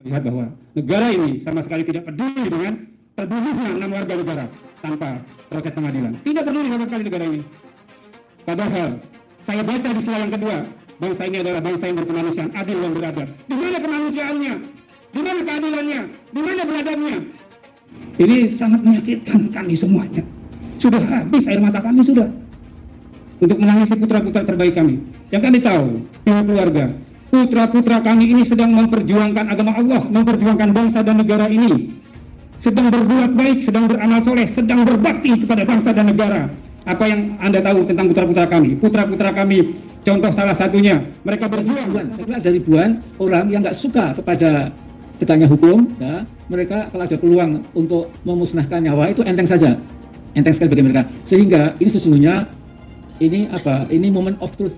Lihat bahwa negara ini sama sekali tidak peduli dengan terbunuhnya 6 warga negara tanpa proses pengadilan. Tidak peduli sama sekali negara ini. Padahal saya baca di sila yang kedua, bangsa ini adalah bangsa yang berkemanusiaan, adil dan beradab. Di mana kemanusiaannya? Di mana keadilannya? Di mana beradabnya? Ini sangat menyakitkan kami semuanya. Sudah habis air mata kami sudah untuk menangisi putra-putra terbaik kami. Yang kami tahu, pihak keluarga, putra-putra kami ini sedang memperjuangkan agama Allah, memperjuangkan bangsa dan negara ini, sedang berbuat baik, sedang beramal soleh, sedang berbakti kepada bangsa dan negara. Apa yang Anda tahu tentang putra-putra kami? Putra-putra kami, contoh salah satunya, mereka berjuang. Ada ribuan orang yang nggak suka kepada tegaknya hukum, ya, mereka kalau ada peluang untuk memusnahkan nyawa itu enteng saja, enteng sekali bagi mereka. Sehingga ini sesungguhnya ini moment of truth.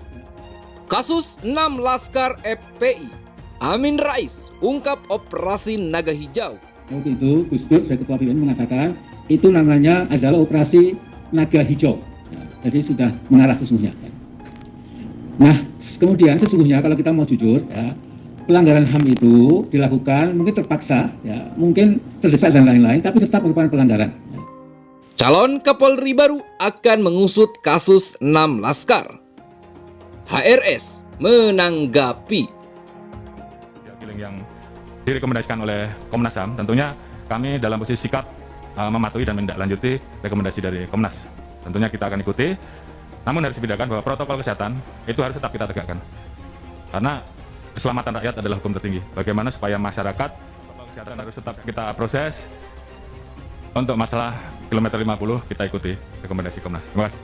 Kasus 6 Laskar FPI, Amin Rais ungkap operasi Naga Hijau. Waktu itu Gus Dur sebagai ketua PBNU mengatakan itu namanya adalah operasi Naga Hijau, ya, jadi sudah mengarah ke sesungguhnya. Nah, kemudian sesungguhnya kalau kita mau jujur, ya, pelanggaran HAM itu dilakukan mungkin terpaksa, ya, mungkin terdesak dan lain-lain, tapi tetap merupakan pelanggaran. Calon Kapolri baru akan mengusut kasus 6 Laskar. HRS menanggapi. Yang direkomendasikan oleh Komnas HAM, tentunya kami dalam posisi sikap mematuhi dan menindaklanjuti rekomendasi dari Komnas. Tentunya kita akan ikuti, namun harus dibedakan bahwa protokol kesehatan itu harus tetap kita tegakkan. Karena keselamatan rakyat adalah hukum tertinggi. Bagaimana supaya masyarakat, protokol kesehatan harus tetap kita proses. Untuk masalah kilometer 50 kita ikuti rekomendasi Komnas. Terima kasih.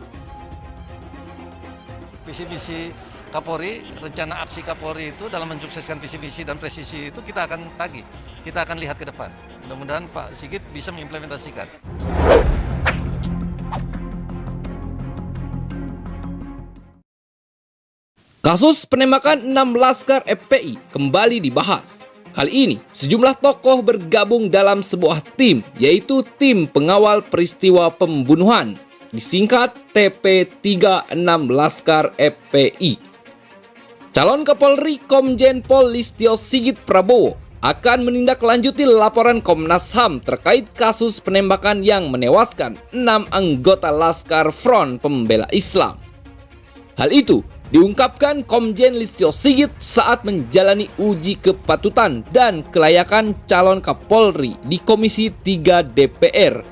Visi-misi Kapolri, rencana aksi Kapolri itu dalam mensukseskan visi-misi dan presisi itu kita akan tagih, kita akan lihat ke depan. Mudah-mudahan Pak Sigit bisa mengimplementasikan. Kasus penembakan 6 Laskar FPI kembali dibahas. Kali ini, sejumlah tokoh bergabung dalam sebuah tim, yaitu Tim Pengawal Peristiwa Pembunuhan, disingkat TP36 Laskar FPI. Calon Kapolri Komjen Pol Listio Sigit Prabowo akan menindaklanjuti laporan Komnas HAM terkait kasus penembakan yang menewaskan 6 anggota Laskar Front Pembela Islam. Hal itu diungkapkan Komjen Listio Sigit saat menjalani uji kepatutan dan kelayakan calon Kapolri di Komisi 3 DPR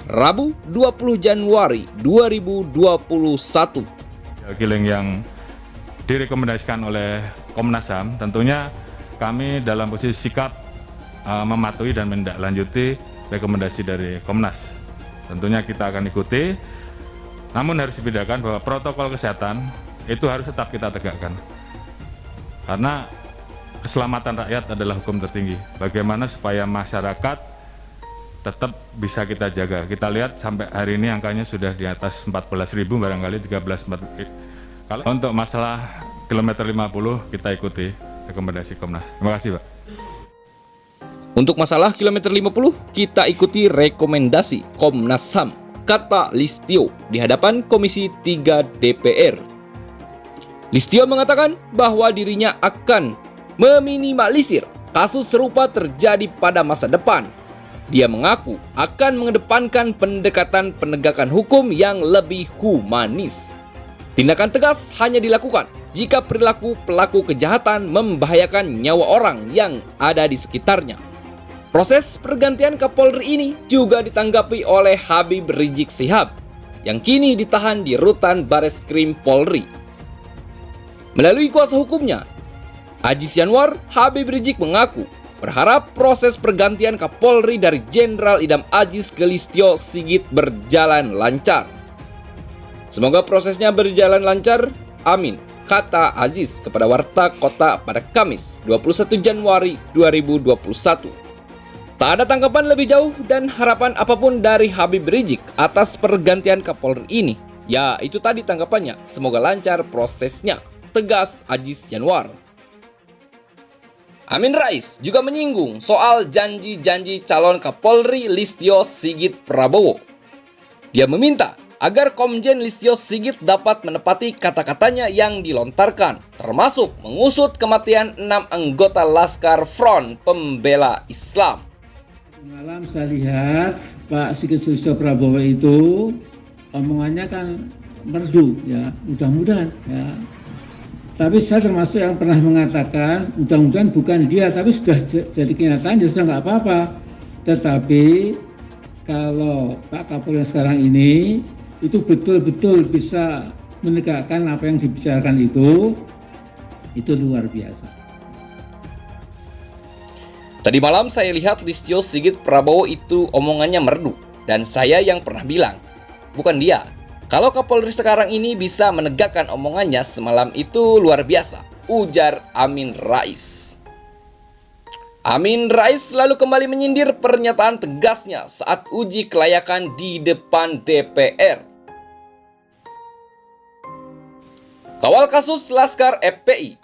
Rabu 20 Januari 2021. Giling yang direkomendasikan oleh Komnas HAM, tentunya kami dalam posisi sikap mematuhi dan menindaklanjuti rekomendasi dari Komnas. Tentunya kita akan ikuti, namun harus dibedakan bahwa protokol kesehatan itu harus tetap kita tegakkan. Karena keselamatan rakyat adalah hukum tertinggi. Bagaimana supaya masyarakat tetap bisa kita jaga. Kita lihat sampai hari ini angkanya sudah di atas 14.000, barangkali 13.000. Kalau untuk masalah kilometer 50 kita ikuti rekomendasi Komnas. Terima kasih, Pak. Untuk masalah kilometer 50 kita ikuti rekomendasi Komnas HAM, kata Listio di hadapan Komisi 3 DPR. Listio mengatakan bahwa dirinya akan meminimalisir kasus serupa terjadi pada masa depan. Dia mengaku akan mengedepankan pendekatan penegakan hukum yang lebih humanis. Tindakan tegas hanya dilakukan jika perilaku pelaku kejahatan membahayakan nyawa orang yang ada di sekitarnya. Proses pergantian Kapolri ini juga ditanggapi oleh Habib Rizik Syihab yang kini ditahan di rutan Bareskrim Polri. Melalui kuasa hukumnya, Aziz Yanwar, Habib Rizik mengaku berharap proses pergantian Kapolri dari Jenderal Idam Aziz ke Listio Sigit berjalan lancar. Semoga prosesnya berjalan lancar, amin, kata Aziz kepada Warta Kota pada Kamis 21 Januari 2021. Tak ada tanggapan lebih jauh dan harapan apapun dari Habib Rizik atas pergantian Kapolri ini. Ya, itu tadi tanggapannya, semoga lancar prosesnya, tegas Aziz Yanwar. Amin Rais juga menyinggung soal janji-janji calon Kapolri Listio Sigit Prabowo. Dia meminta agar Komjen Listio Sigit dapat menepati kata-katanya yang dilontarkan, termasuk mengusut kematian 6 anggota Laskar Front Pembela Islam. Malam saya lihat Pak Sigit Listio Prabowo itu omongannya kan merdu ya, mudah-mudahan ya. Tapi saya termasuk yang pernah mengatakan mudah-mudahan bukan dia, tapi sudah jadi kenyataan ya sudah nggak apa-apa. Tetapi kalau Pak Kapolri sekarang ini itu betul-betul bisa menegakkan apa yang dibicarakan itu luar biasa. Tadi malam saya lihat Listio Sigit Prabowo itu omongannya merdu, dan saya yang pernah bilang, bukan dia. Kalau Kapolri sekarang ini bisa menegakkan omongannya semalam itu luar biasa, ujar Amin Rais. Amin Rais lalu kembali menyindir pernyataan tegasnya saat uji kelayakan di depan DPR. Kawal kasus Laskar FPI.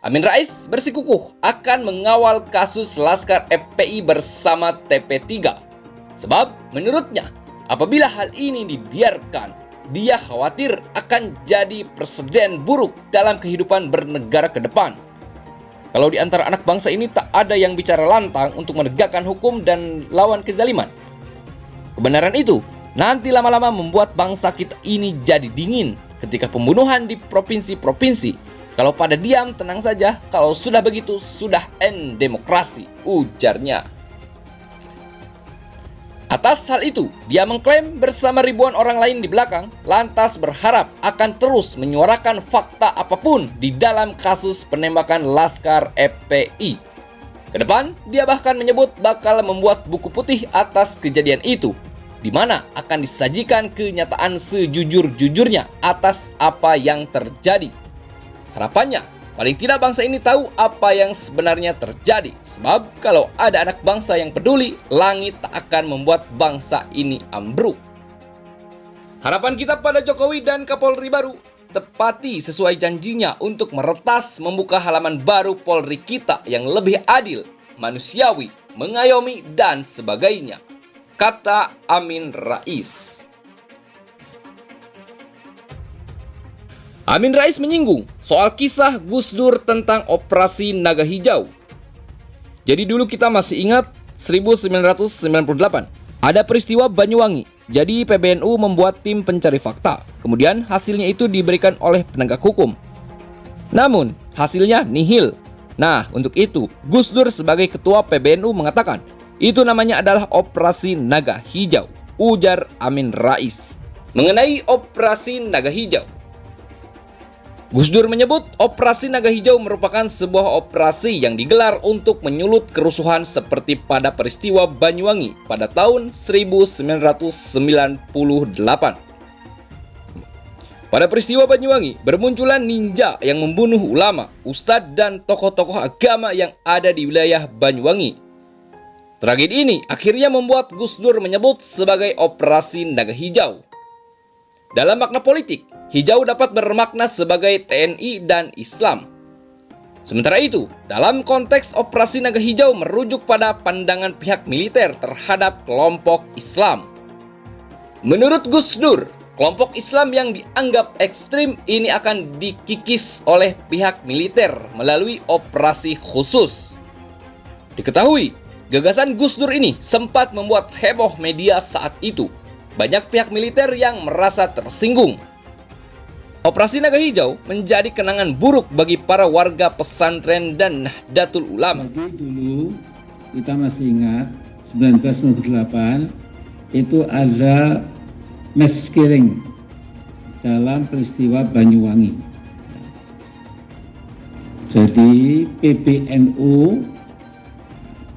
Amin Rais bersikukuh akan mengawal kasus Laskar FPI bersama TP3. Sebab menurutnya, apabila hal ini dibiarkan, dia khawatir akan jadi presiden buruk dalam kehidupan bernegara ke depan. Kalau di antara anak bangsa ini tak ada yang bicara lantang untuk menegakkan hukum dan lawan kezaliman. Kebenaran itu nanti lama-lama membuat bangsa kita ini jadi dingin ketika pembunuhan di provinsi-provinsi. Kalau pada diam tenang saja, kalau sudah begitu sudah end demokrasi, ujarnya. Atas hal itu, dia mengklaim bersama ribuan orang lain di belakang, lantas berharap akan terus menyuarakan fakta apapun di dalam kasus penembakan Laskar FPI. Kedepan, dia bahkan menyebut bakal membuat buku putih atas kejadian itu, di mana akan disajikan kenyataan sejujur-jujurnya atas apa yang terjadi. Harapannya, paling tidak bangsa ini tahu apa yang sebenarnya terjadi. Sebab kalau ada anak bangsa yang peduli, langit tak akan membuat bangsa ini ambruk. Harapan kita pada Jokowi dan Kapolri baru, tepati sesuai janjinya untuk meretas membuka halaman baru Polri kita yang lebih adil, manusiawi, mengayomi, dan sebagainya, kata Amin Rais. Amin Rais menyinggung soal kisah Gus Dur tentang Operasi Naga Hijau. Jadi dulu kita masih ingat 1998, ada peristiwa Banyuwangi. Jadi PBNU membuat tim pencari fakta. Kemudian hasilnya itu diberikan oleh penegak hukum. Namun hasilnya nihil. Nah, untuk itu Gus Dur sebagai ketua PBNU mengatakan, itu namanya adalah Operasi Naga Hijau, ujar Amin Rais. Mengenai Operasi Naga Hijau, Gus Dur menyebut Operasi Naga Hijau merupakan sebuah operasi yang digelar untuk menyulut kerusuhan seperti pada peristiwa Banyuwangi pada tahun 1998. Pada peristiwa Banyuwangi, bermunculan ninja yang membunuh ulama, ustadz, dan tokoh-tokoh agama yang ada di wilayah Banyuwangi. Tragedi ini akhirnya membuat Gus Dur menyebut sebagai Operasi Naga Hijau. Dalam makna politik, hijau dapat bermakna sebagai TNI dan Islam. Sementara itu, dalam konteks Operasi Naga Hijau merujuk pada pandangan pihak militer terhadap kelompok Islam. Menurut Gus Dur, kelompok Islam yang dianggap ekstrim ini akan dikikis oleh pihak militer melalui operasi khusus. Diketahui, gagasan Gus Dur ini sempat membuat heboh media saat itu. Banyak pihak militer yang merasa tersinggung. Operasi Naga Hijau menjadi kenangan buruk bagi para warga pesantren dan Nahdlatul Ulama. Jadi dulu kita masih ingat 1998 itu ada mass killing dalam peristiwa Banyuwangi. Jadi PBNU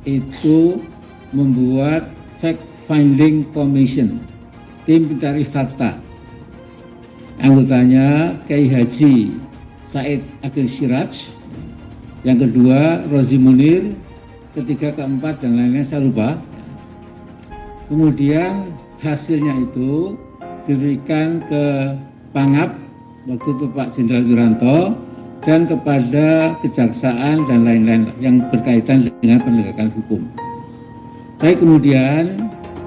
itu membuat fact finding commission, tim pencari fakta. Anggotanya Kiai Haji Said Akhil Siraj, yang kedua Rozi Munir, ketiga, keempat, dan lain-lain saya lupa. Kemudian hasilnya itu diberikan ke Pangap, waktu itu Pak Jenderal Wiranto, dan kepada kejaksaan dan lain-lain yang berkaitan dengan penegakan hukum. Tapi kemudian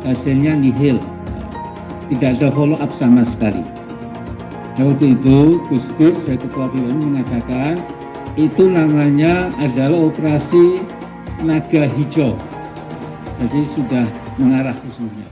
hasilnya nihil. tidak ada follow up sama sekali. Nah, waktu itu Gus Dur sebagai Ketua BUN mengatakan itu namanya adalah operasi naga hijau. Jadi sudah mengarah ke semuanya.